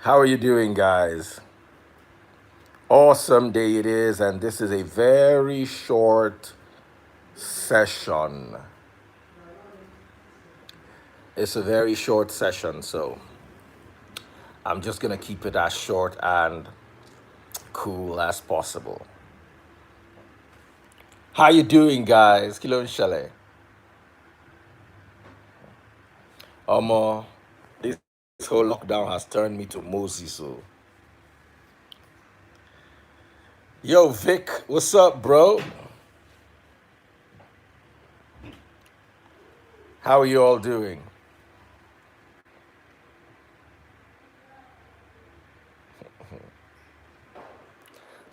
How are you doing, guys? Awesome day it is, and this is a very short session. It's a very short session, so I'm just gonna keep it as short and cool as possible. How you doing, guys? Kilo Shale. This whole lockdown has turned me to Moses. So, yo, Vic, what's up, bro? How are you all doing?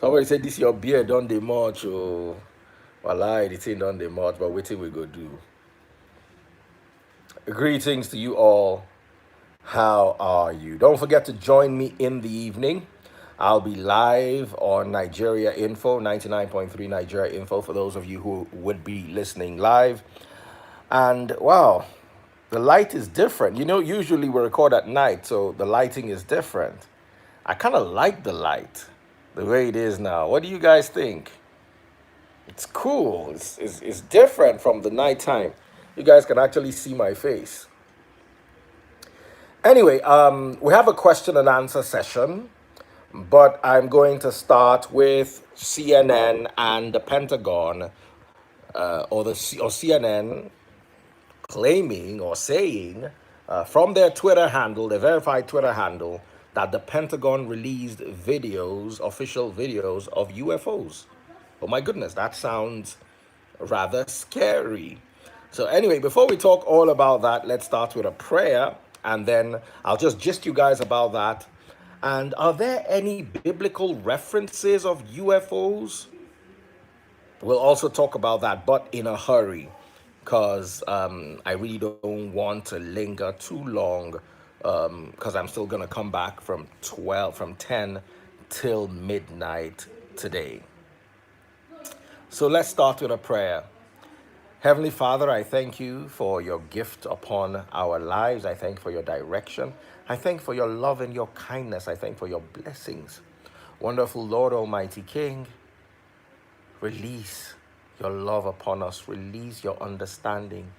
Somebody said this your beard done the much, oh. Wallahi, the thing done the much, but waiting we go do. Greetings to you all. How are you? Don't forget to join me in the evening. I'll be live on Nigeria Info, 99.3 Nigeria Info, for those of you who would be listening live. And wow, the light is different. You know, usually we record at night, so the lighting is different. I kind of like the light the way it is now. What do you guys think? It's cool. It's different from the nighttime. You guys can actually see my face. Anyway, we have a question and answer session, but I'm going to start with CNN and the Pentagon, or CNN claiming or saying from their Twitter handle, their verified Twitter handle, that the Pentagon released videos, official videos of UFOs. Oh my goodness, that sounds rather scary. So, anyway, before we talk all about that, let's start with a prayer and then I'll just gist you guys about that. And are there any biblical references of UFOs? We'll also talk about that, but in a hurry, because I really don't want to linger too long, because I'm still going to come back from 10 till midnight today. So let's start with a prayer. Heavenly Father, I thank you for your gift upon our lives. I thank you for your direction. I thank you for your love and your kindness. I thank you for your blessings. Wonderful Lord, Almighty King, release your love upon us. Release your understanding.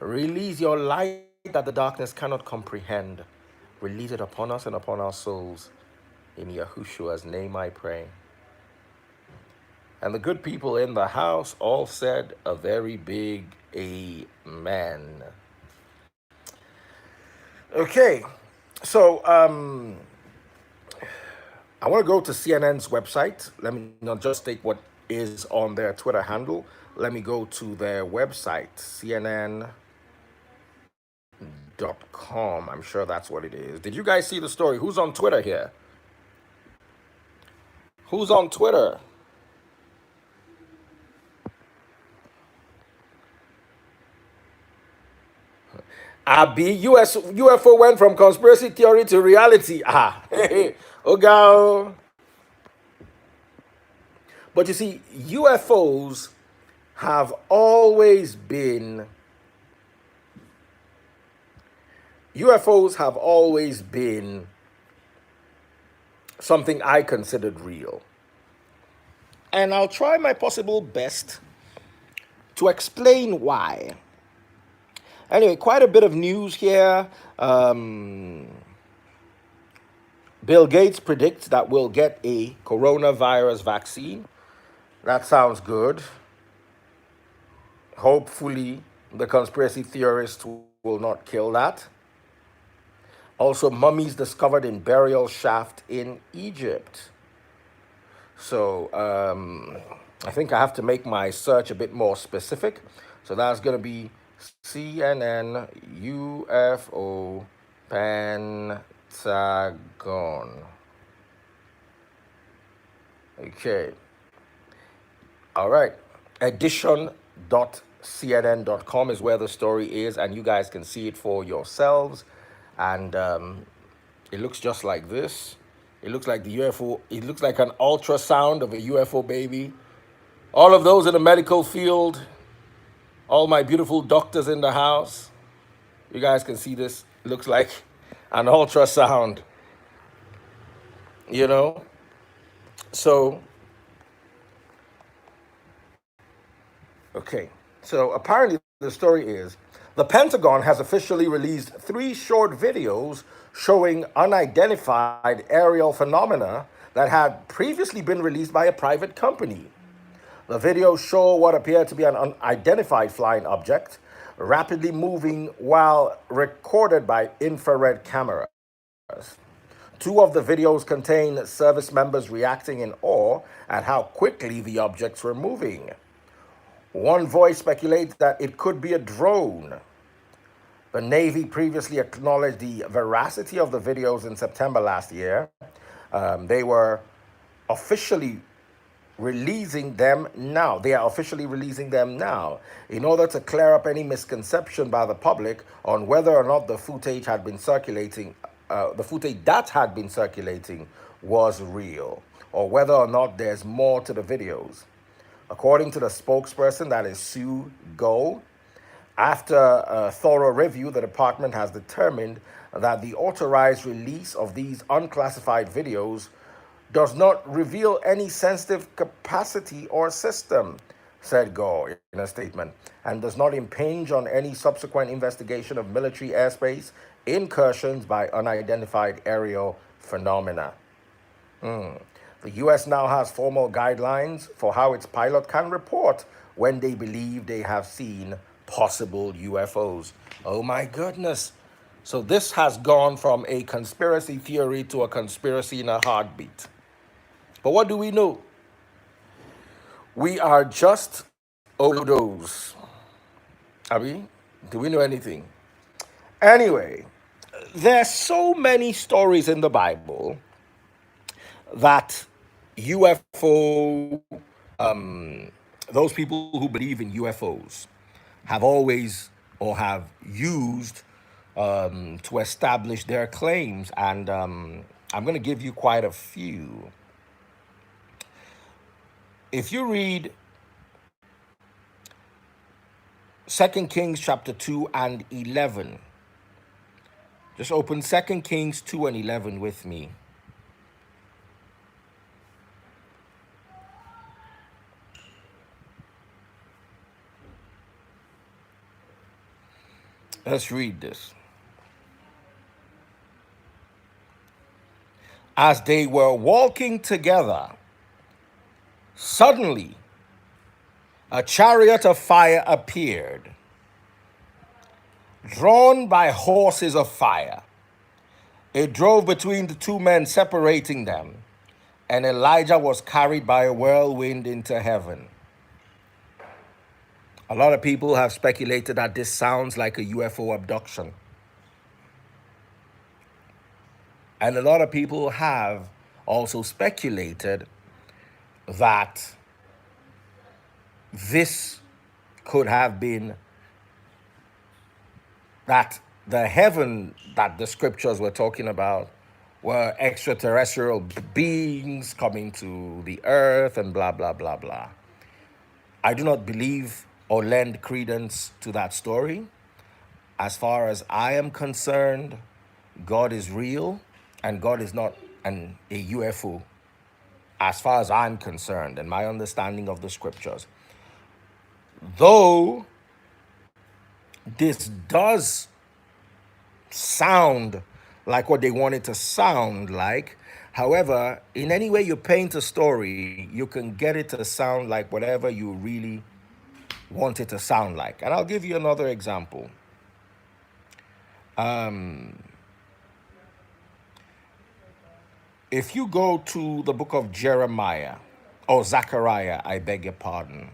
Release your light that the darkness cannot comprehend. Release it upon us and upon our souls. In Yahushua's name I pray. And the good people in the house all said a very big amen. Okay, so I want to go to CNN's website. Let me not just take what is on their Twitter handle. Let me go to their website, CNN.com. I'm sure that's what it is. Did you guys see the story? Who's on Twitter here? Who's on Twitter? Abi, UFO went from conspiracy theory to reality. Oga. But you see, have always been UFOs have always been something I considered real. And I'll try my possible best to explain why. Anyway, quite a bit of news here. Bill Gates predicts that we'll get a coronavirus vaccine. That sounds good. Hopefully, the conspiracy theorists will not kill that. Also, mummies discovered in burial shaft in Egypt. So, I think I have to make my search a bit more specific. So that's going to be CNN UFO Pentagon. Okay. All right. Edition.cnn.com is where the story is, and you guys can see it for yourselves. And it looks just like this. It looks like the UFO, it looks like an ultrasound of a UFO baby. All of those in the medical field, all my beautiful doctors in the house, you guys can see this. It looks like an ultrasound you know. So, okay. So apparently the story is the Pentagon has officially released three short videos showing unidentified aerial phenomena that had previously been released by a private company. The videos show what appeared to be an unidentified flying object rapidly moving while recorded by infrared cameras. Two of the videos contain service members reacting in awe at how quickly the objects were moving. One voice speculates that it could be a drone. The Navy previously acknowledged the veracity of the videos in September last year. They were officially releasing them now. They are officially releasing them now in order to clear up any misconception by the public on whether or not the footage had been circulating, the footage that had been circulating was real, or whether or not there's more to the videos. According to the spokesperson, that is Sue Go, after a thorough review, the department has determined that the authorized release of these unclassified videos does not reveal any sensitive capacity or system, said Gore in a statement, and does not impinge on any subsequent investigation of military airspace incursions by unidentified aerial phenomena. The U.S. now has formal guidelines for how its pilot can report when they believe they have seen possible UFOs. Oh my goodness. So this has gone from a conspiracy theory to a conspiracy in a heartbeat. But what do we know? We are just odos. Abi, do we know anything? Anyway, there's so many stories in the Bible that UFO, those people who believe in UFOs, have always or have used to establish their claims. And I'm going to give you quite a few. If you read 2 Kings chapter 2 and 11, just open 2 Kings 2 and 11 with me. Let's read this. As they were walking together, suddenly a chariot of fire appeared, drawn by horses of fire. It drove between the two men, separating them, and Elijah was carried by a whirlwind into heaven. A lot of people have speculated that this sounds like a UFO abduction. And a lot of people have also speculated that this could have been that the heaven that the scriptures were talking about were extraterrestrial beings coming to the earth and blah, blah, blah, blah. I do not believe or lend credence to that story. As far as I am concerned, God is real and God is not a UFO, as far as I'm concerned and my understanding of the scriptures. Though this does sound like what they want it to sound like, however, in any way you paint a story, you can get it to sound like whatever you really want it to sound like. And I'll give you another example. If you go to the book of Jeremiah, or Zechariah, I beg your pardon.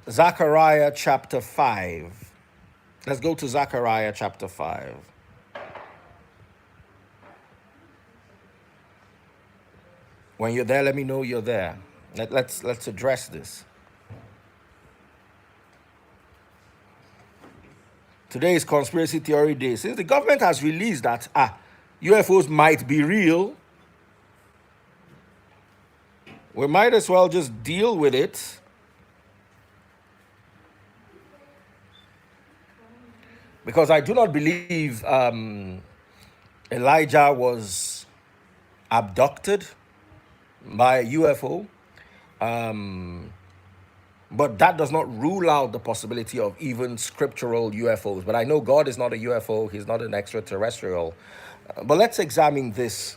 Zechariah chapter 5. Let's go to Zechariah chapter 5. When you're there, let me know you're there. Let's address this. Today is conspiracy theory day. Since the government has released that UFOs might be real, we might as well just deal with it. Because I do not believe Elijah was abducted by a UFO, but that does not rule out the possibility of even scriptural UFOs. But I know God is not a UFO, he's not an extraterrestrial. But let's examine this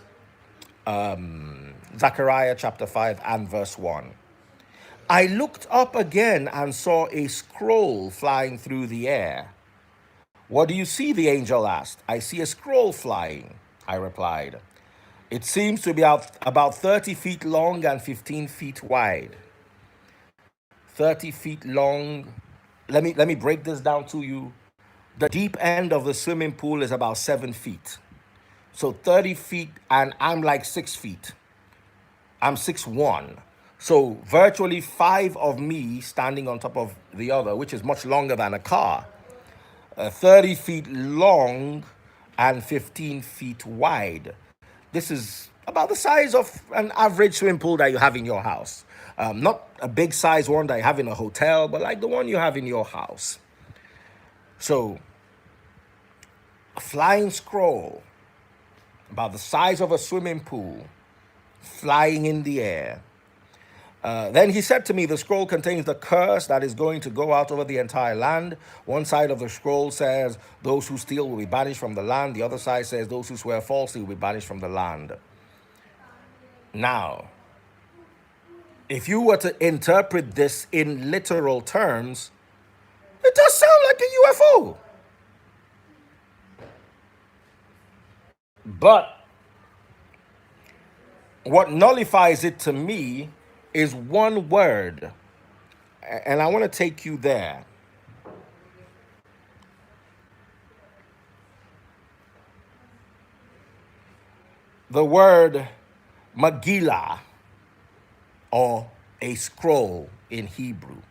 Zechariah chapter 5 and verse 1. I looked up again and saw a scroll flying through the air. What do you see? The angel asked. I see a scroll flying, I replied. It seems to be about 30 feet long and 15 feet wide. 30 feet long. Let me break this down to you. The deep end of the swimming pool is about 7 feet. So 30 feet, and I'm like 6 feet. I'm 6'1". So virtually 5 of me standing on top of the other, which is much longer than a car. 30 feet long and 15 feet wide. This is about the size of an average swimming pool that you have in your house. Not a big size one that you have in a hotel, but like the one you have in your house. So, a flying scroll about the size of a swimming pool flying in the air. Then he said to me, the scroll contains the curse that is going to go out over the entire land. One side of the scroll says, those who steal will be banished from the land. The other side says, those who swear falsely will be banished from the land. Now, if you were to interpret this in literal terms, it does sound like a UFO. But what nullifies it to me is one word. And I want to take you there. The word Megillah, or a scroll in Hebrew.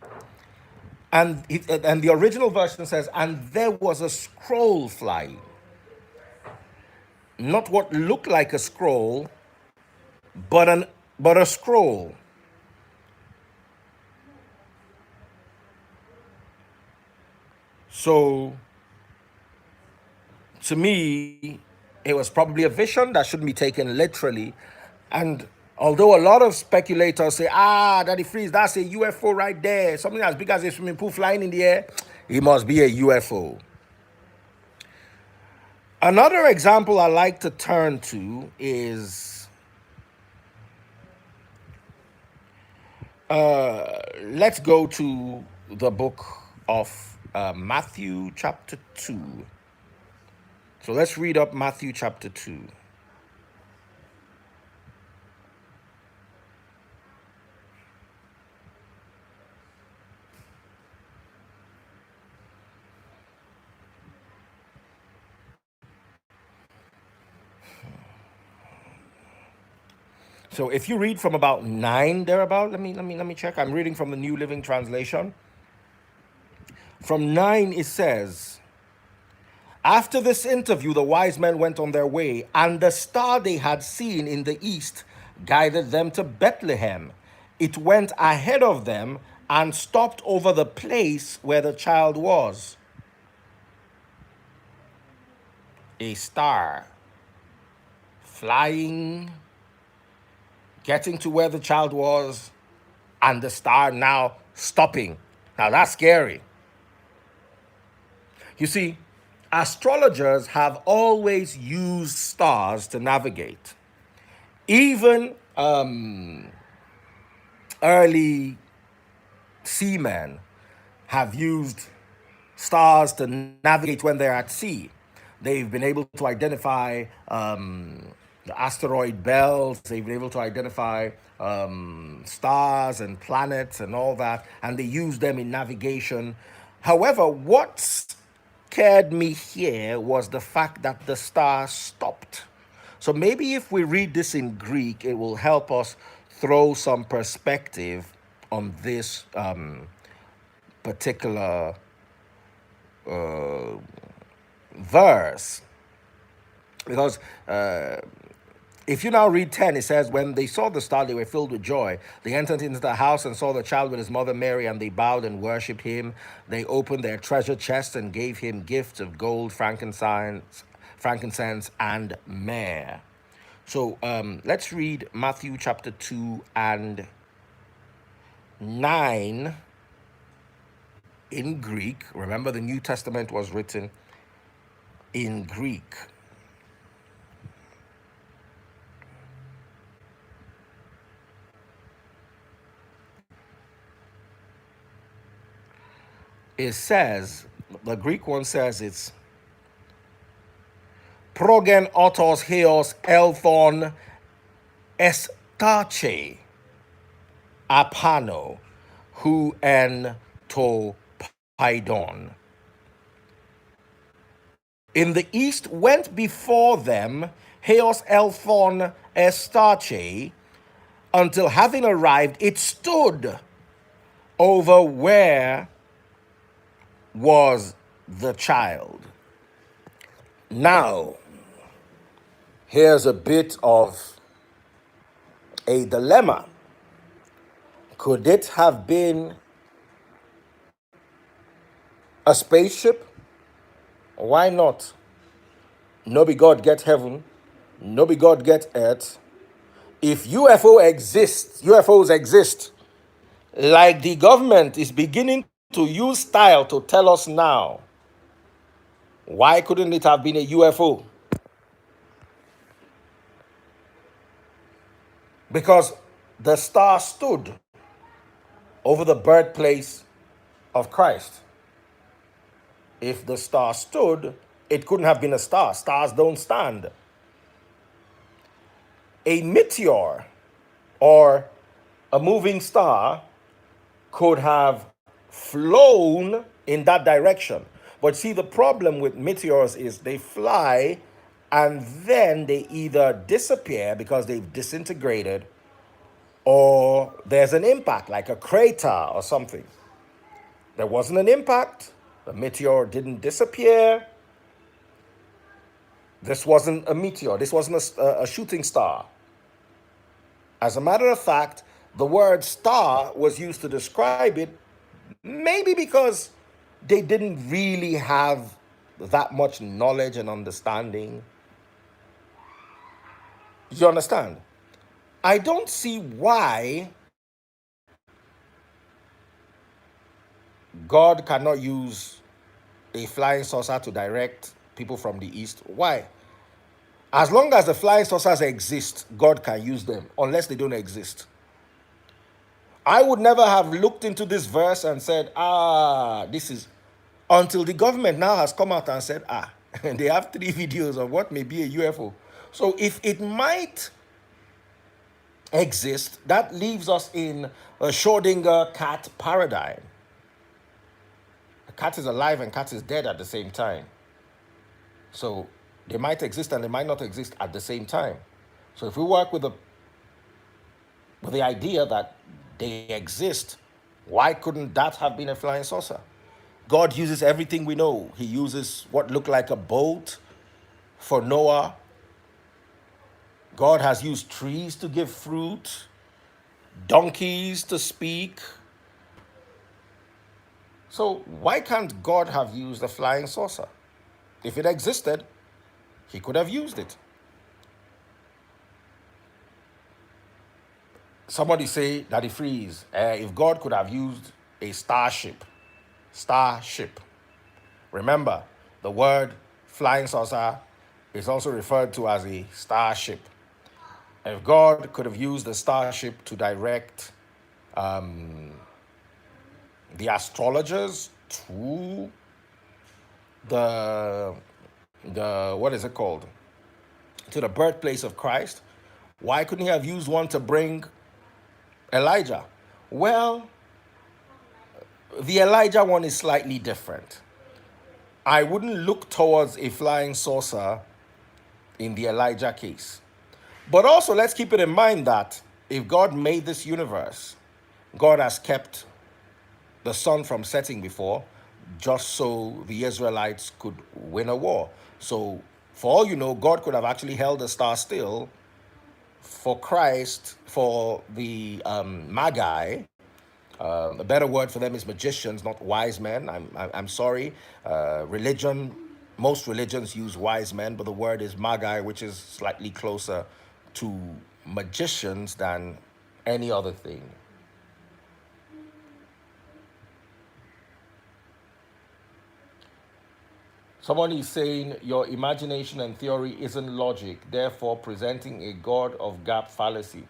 And the original version says, and there was a scroll flying. Not what looked like a scroll, but a scroll. So, to me, it was probably a vision that shouldn't be taken literally. And although a lot of speculators say, Daddy Freeze, that's a UFO right there, something as big as a swimming pool flying in the air, it must be a UFO. Another example I like to turn to is, let's go to the book of Matthew chapter 2. So let's read up Matthew chapter 2. So if you read from about 9 thereabout, let me check. I'm reading from the New Living Translation. From 9 it says, after this interview, the wise men went on their way, and the star they had seen in the east guided them to Bethlehem. It went ahead of them and stopped over the place where the child was. A star flying, getting to where the child was, and the star now stopping. Now that's scary. You see, astrologers have always used stars to navigate. Even early seamen have used stars to navigate when they're at sea. They've been able to identify the asteroid belts. They've been able to identify stars and planets and all that, and they use them in navigation. However, what scared me here was the fact that the star stopped. So maybe if we read this in Greek, it will help us throw some perspective on this particular verse. Because if you now read 10, it says, when they saw the star, they were filled with joy. They entered into the house and saw the child with his mother Mary, and they bowed and worshipped him. They opened their treasure chests and gave him gifts of gold, frankincense, and myrrh. So let's read Matthew chapter 2 and 9 in Greek. Remember, the New Testament was written in Greek. It says, the Greek one says it's progen autos heos elthon estache apano hu en to paidon. In the east went before them heos elthon estache, until having arrived, it stood over where was the child. Now, here's a bit of a dilemma. Could it have been a spaceship? Why not? No be God get heaven, no be God get earth. If UFOs exist, like the government is beginning to use style to tell us now, why couldn't it have been a UFO? Because the star stood over the birthplace of Christ. If the star stood, it couldn't have been a star. Stars don't stand. A meteor or a moving star could have flown in that direction. But see, the problem with meteors is they fly and then they either disappear because they've disintegrated, or there's an impact, like a crater or something. There wasn't an impact. The meteor didn't disappear. This wasn't a meteor. This wasn't a shooting star. As a matter of fact, the word star was used to describe it, maybe because they didn't really have that much knowledge and understanding. You understand? I don't see why God cannot use a flying saucer to direct people from the east. Why? As long as the flying saucers exist, God can use them, unless they don't exist. I would never have looked into this verse and said, this is, until the government now has come out and said, and they have 3 videos of what may be a UFO. So if it might exist, that leaves us in a Schrodinger cat paradigm. A cat is alive and cat is dead at the same time. So they might exist and they might not exist at the same time. So if we work with the idea that they exist, why couldn't that have been a flying saucer? God uses everything we know. He uses what looked like a boat for Noah. God has used trees to give fruit, donkeys to speak. So why can't God have used a flying saucer? If it existed, he could have used it. Somebody say that it frees. If God could have used a starship. Remember, the word flying saucer is also referred to as a starship. If God could have used a starship to direct the astrologers to the what is it called? To the birthplace of Christ, why couldn't he have used one to bring Elijah? Well, the Elijah one is slightly different. I wouldn't look towards a flying saucer in the Elijah case. But also, let's keep it in mind that if God made this universe, God has kept the sun from setting before, just so the Israelites could win a war. So, for all you know, God could have actually held the star still for Christ, for the Magi. A better word for them is magicians, not wise men. I'm sorry. Most religions use wise men, but the word is Magi, which is slightly closer to magicians than any other thing. Someone is saying your imagination and theory isn't logic, therefore presenting a God of gap fallacy.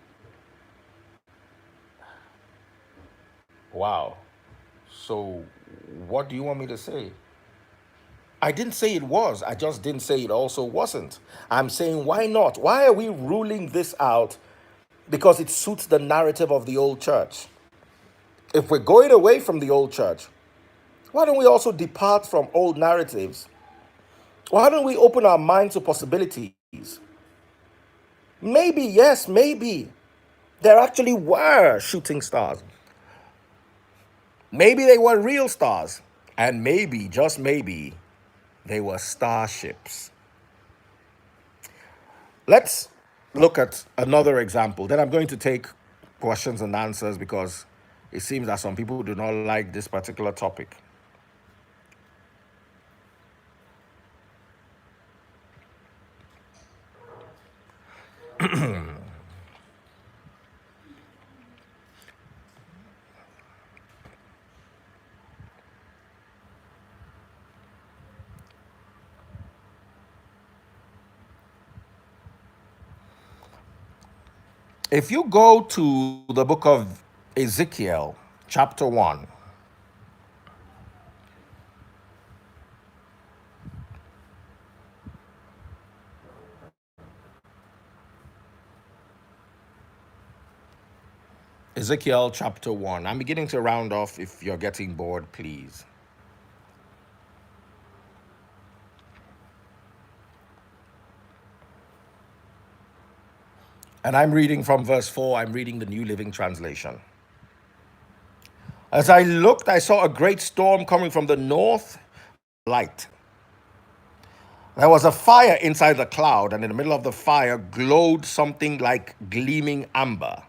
Wow. So, what do you want me to say? I didn't say it was. I just didn't say it also wasn't. I'm saying, why not? Why are we ruling this out because it suits the narrative of the old church? If we're going away from the old church, why don't we also depart from old narratives? Why don't we open our minds to possibilities? Maybe, yes, maybe there actually were shooting stars. Maybe they were real stars. And maybe, just maybe, they were starships. Let's look at another example. Then I'm going to take questions and answers because it seems that some people do not like this particular topic. If you go to the book of Ezekiel, chapter 1, Ezekiel chapter 1, I'm beginning to round off. If you're getting bored, please. And I'm reading from verse 4, I'm reading the New Living Translation. As I looked, I saw a great storm coming from the north, light. There was a fire inside the cloud, and in the middle of the fire glowed something like gleaming amber.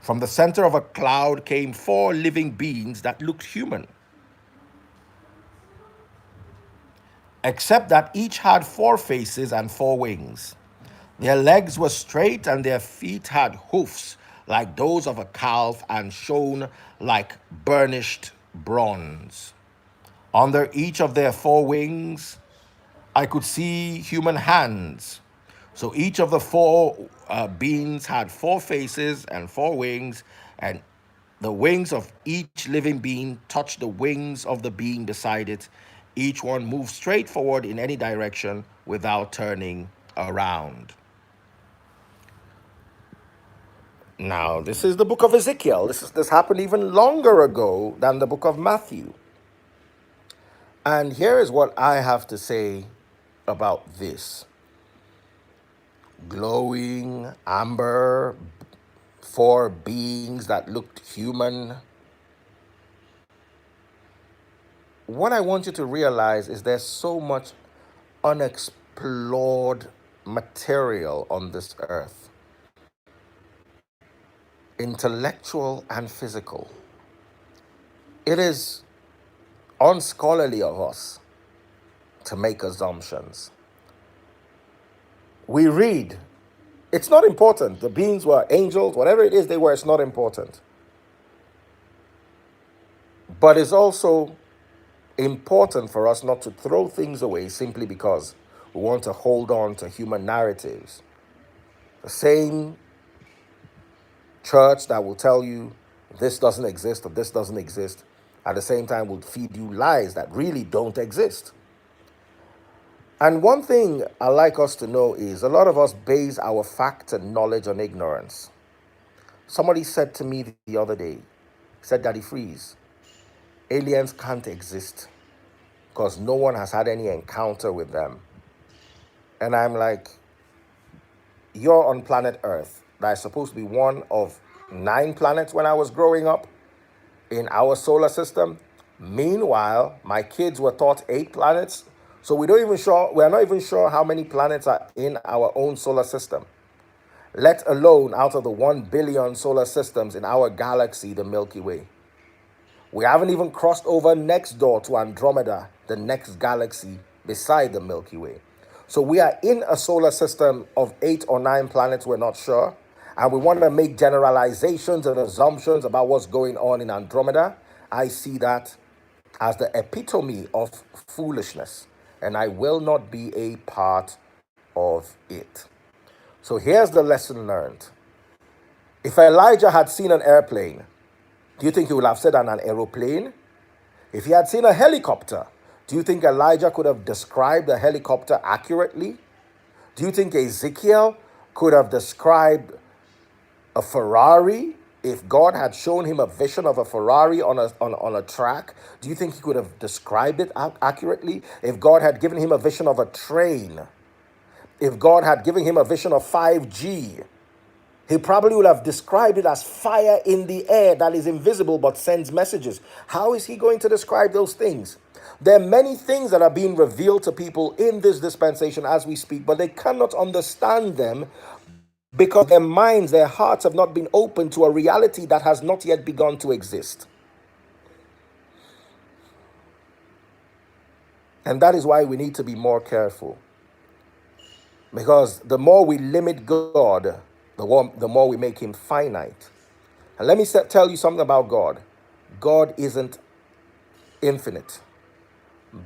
From the center of a cloud came four living beings that looked human, except that each had four faces and four wings. Their legs were straight, and their feet had hoofs like those of a calf and shone like burnished bronze. Under each of their four wings, I could see human hands. So each of the four beings had four faces and four wings, and the wings of each living being touched the wings of the being beside it. Each one moved straight forward in any direction without turning around. Now, this is the book of Ezekiel. This happened even longer ago than the book of Matthew. And here is what I have to say about this. Glowing amber, four beings that looked human. What I want you to realize is there's so much unexplored material on this earth, intellectual and physical. It is unscholarly of us to make assumptions. We read. It's not important. The beings were angels, whatever it is they were, it's not important. But it's also important for us not to throw things away simply because we want to hold on to human narratives. The same church that will tell you this doesn't exist or this doesn't exist, at the same time will feed you lies that really don't exist. And one thing I like us to know is a lot of us base our fact and knowledge on ignorance. Somebody said to me the other day, said, Daddy Freeze, aliens can't exist because no one has had any encounter with them. And I'm like, you're on planet Earth. That's supposed to be one of 9 planets when I was growing up in our solar system. Meanwhile, my kids were taught 8 planets. So we're not even sure how many planets are in our own solar system, let alone out of the 1 billion solar systems in our galaxy, the Milky Way. We haven't even crossed over next door to Andromeda, the next galaxy beside the Milky Way. So we are in a solar system of 8 or 9 planets, we're not sure. And we want to make generalizations and assumptions about what's going on in Andromeda. I see that as the epitome of foolishness, and I will not be a part of it. So here's the lesson learned. If Elijah had seen an airplane, do you think he would have said an aeroplane? If he had seen a helicopter, do you think Elijah could have described a helicopter accurately? Do you think Ezekiel could have described a Ferrari? If God had shown him a vision of a Ferrari on a track, do you think he could have described it accurately? If God had given him a vision of a train, if God had given him a vision of 5G, he probably would have described it as fire in the air that is invisible but sends messages. How is he going to describe those things? There are many things that are being revealed to people in this dispensation as we speak, but they cannot understand them because their minds, their hearts have not been open to a reality that has not yet begun to exist. And that is why we need to be more careful. Because the more we limit God, the more we make him finite. And let me tell you something about God. God isn't infinite.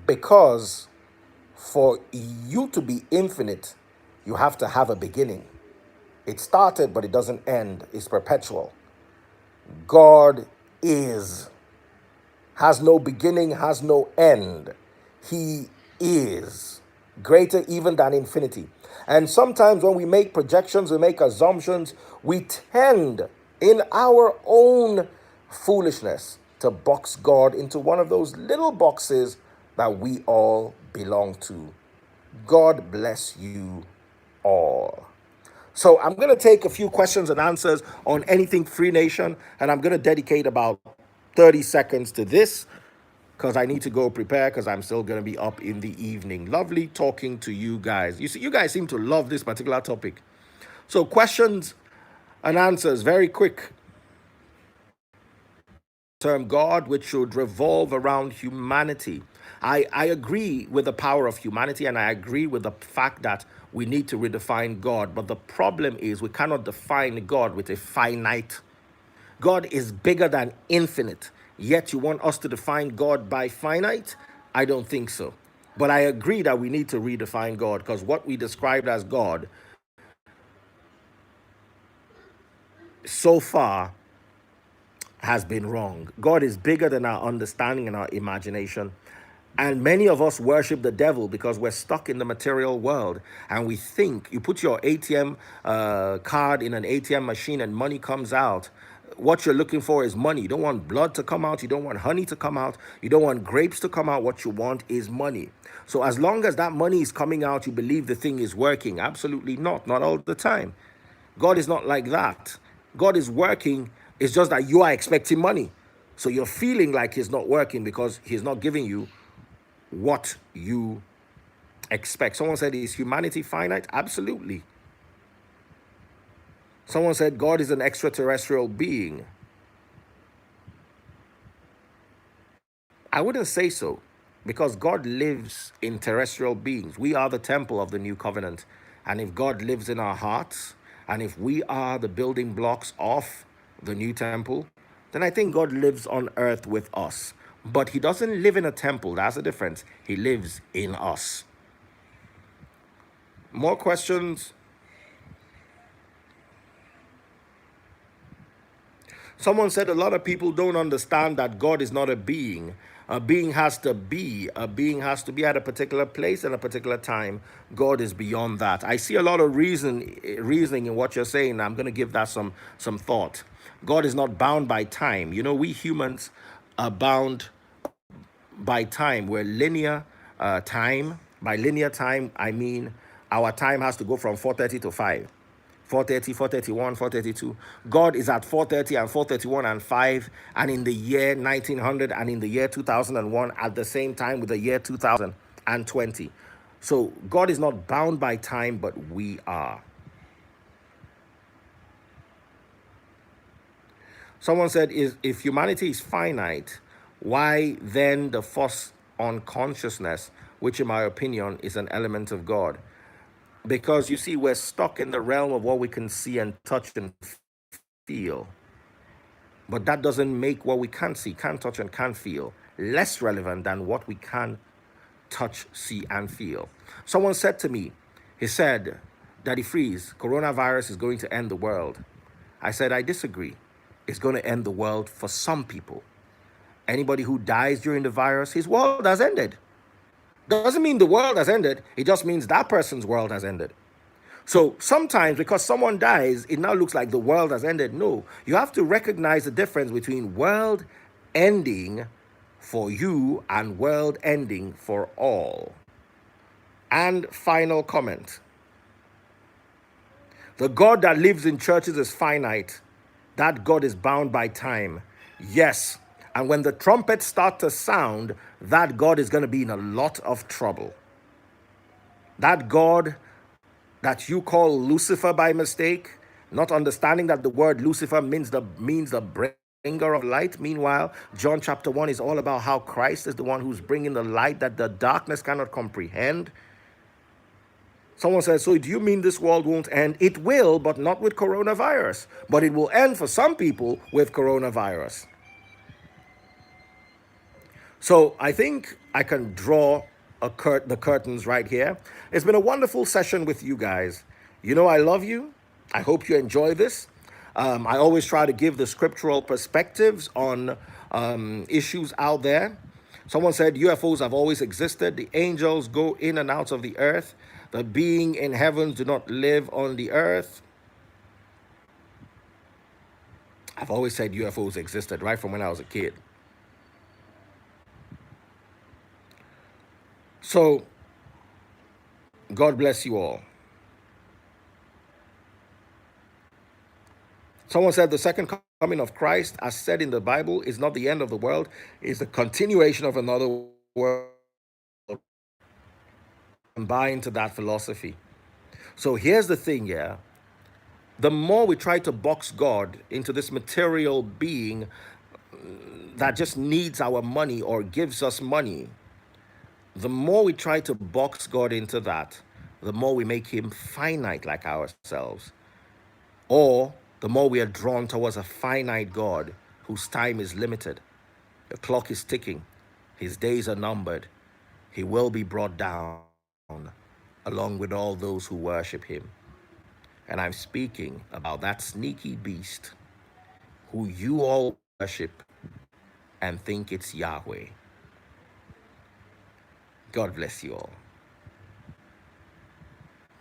Because for you to be infinite, you have to have a beginning. It started, but it doesn't end. It's perpetual. God has no beginning, has no end. He is greater even than infinity. And sometimes when we make projections, we make assumptions, we tend in our own foolishness to box God into one of those little boxes that we all belong to. God bless you all. So I'm going to take a few questions and answers on anything Free Nation, and I'm going to dedicate about 30 seconds to this because I need to go prepare because I'm still going to be up in the evening. Lovely talking to you guys. You see, you guys seem to love this particular topic. So questions and answers, very quick. Term God, which should revolve around humanity. I agree with the power of humanity, and I agree with the fact that we need to redefine God. But the problem is we cannot define God with a finite. God is bigger than infinite. Yet you want us to define God by finite? I don't think so. But I agree that we need to redefine God because what we described as God so far has been wrong. God is bigger than our understanding and our imagination. And many of us worship the devil because we're stuck in the material world. And we think you put your ATM card in an ATM machine and money comes out. What you're looking for is money. You don't want blood to come out. You don't want honey to come out. You don't want grapes to come out. What you want is money. So as long as that money is coming out, you believe the thing is working. Absolutely not. Not all the time. God is not like that. God is working. It's just that you are expecting money. So you're feeling like he's not working because he's not giving you what you expect. Someone said, is humanity finite? Absolutely. Someone said God is an extraterrestrial being. I wouldn't say so, because God lives in terrestrial beings. We are the temple of the new covenant. And if God lives in our hearts, and if we are the building blocks of the new temple, then I think God lives on earth with us. But he doesn't live in a temple. That's the difference. He lives in us. More questions? Someone said a lot of people don't understand that God is not a being. A being has to be. A being has to be at a particular place and a particular time. God is beyond that. I see a lot of reasoning in what you're saying. I'm going to give that some thought. God is not bound by time. You know, we humans are bound by time. We're linear time. By linear time, I mean our time has to go from 4:30 to 5. 4:30, 4:31, 4:32. God is at 4:30 and 4:31 and 5, and in the year 1900 and in the year 2001 at the same time with the year 2020. So God is not bound by time, but we are. Someone said, if humanity is finite, why then the force on consciousness which in my opinion is an element of God. Because you see, we're stuck in the realm of what we can see and touch and feel. But that doesn't make what we can't see, can't touch, and can't feel less relevant than what we can touch, see, and feel. Someone said to me, he said, Daddy Freeze, coronavirus is going to end the world. I said, I disagree. It's going to end the world for some people. Anybody who dies during the virus, his world has ended. Doesn't mean the world has ended. It just means that person's world has ended. So sometimes because someone dies, it now looks like the world has ended. No, you have to recognize the difference between world ending for you and world ending for all. And final comment. The God that lives in churches is finite. That God is bound by time. Yes. And when the trumpets start to sound, that God is going to be in a lot of trouble. That God that you call Lucifer by mistake, not understanding that the word Lucifer means the bringer of light. Meanwhile, John chapter 1 is all about how Christ is the one who's bringing the light that the darkness cannot comprehend. Someone says, so do you mean this world won't end? It will, but not with coronavirus. But it will end for some people with coronavirus. So I think I can draw the curtains right here. It's been a wonderful session with you guys. You know I love you. I hope you enjoy this. I always try to give the scriptural perspectives on issues out there. Someone said UFOs have always existed. The angels go in and out of the earth. The being in heavens do not live on the earth. I've always said UFOs existed right from when I was a kid. So, God bless you all. Someone said the second coming of Christ, as said in the Bible, is not the end of the world, it's the continuation of another world. And buy into that philosophy. So here's the thing, yeah. The more we try to box God into this material being that just needs our money or gives us money, the more we try to box God into that, the more we make him finite like ourselves. Or the more we are drawn towards a finite God whose time is limited. The clock is ticking. His days are numbered. He will be brought down along with all those who worship him. And I'm speaking about that sneaky beast who you all worship and think it's Yahweh. God bless you all.